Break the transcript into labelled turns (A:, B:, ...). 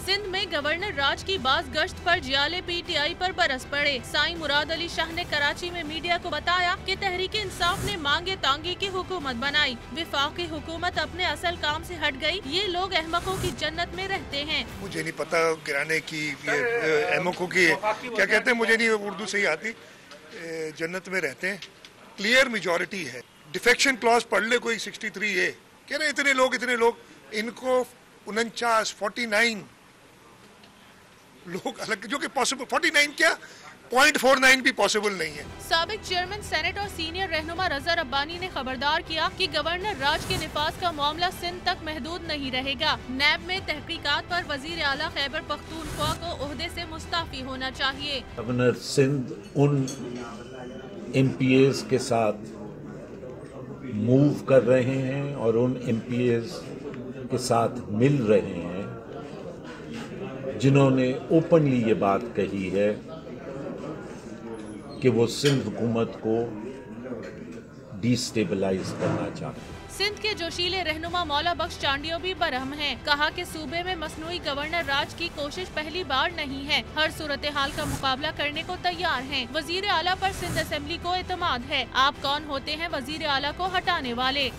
A: सिंध में गवर्नर राज की बाज गश्त पर जियाले PTI पर बरस पड़े। साईं मुराद अली शाह ने कराची में मीडिया को बताया कि तहरीक इंसाफ ने मांगे तांगे की हुकूमत बनाई। वफाकी हुकूमत अपने असल काम से हट गई। ये लोग अहमकों की जन्नत में रहते हैं।
B: मुझे नहीं पता गिराने की अहमकों की क्या कहते हैं, मुझे नहीं उर्दू सही आती। जन्नत में रहते हैं, क्लियर मेजॉरिटी है। डिफेक्शन क्लॉज पढ़ ले कोई 63A कह रहे इतने लोग इनको 49 लोग अलग, जो कि पॉसिबल 49 क्या 0.49 भी पॉसिबल नहीं है।
A: साबिक चेयरमैन सेनेट और सीनियर रहनुमा रजा रब्बानी ने खबरदार किया कि गवर्नर राज के निफाज का मामला सिंध तक महदूद नहीं रहेगा। नैब में तहकीकात पर वजीर आला खैबर पख्तूनख्वा को ओहदे से मुस्ताफी होना चाहिए।
C: गवर्नर सिंध उन MPAs के साथ मूव कर रहे हैं और उन MPAs के साथ मिल रहे हैं जिन्होंने ओपनली ये बात कही है कि वो सिंध हुकूमत को डिस्टेबलाइज करना चाहते हैं।
A: सिंध के जोशीले रहनुमा मौला बख्श चांडियो भी बरहम हैं। कहा कि सूबे में मसनूई गवर्नर राज की कोशिश पहली बार नहीं है। हर सूरत हाल का मुकाबला करने को तैयार हैं। वजीर आला पर सिंध असेंबली को एतमाद है। आप कौन होते हैं वजीर आला को हटाने वाले?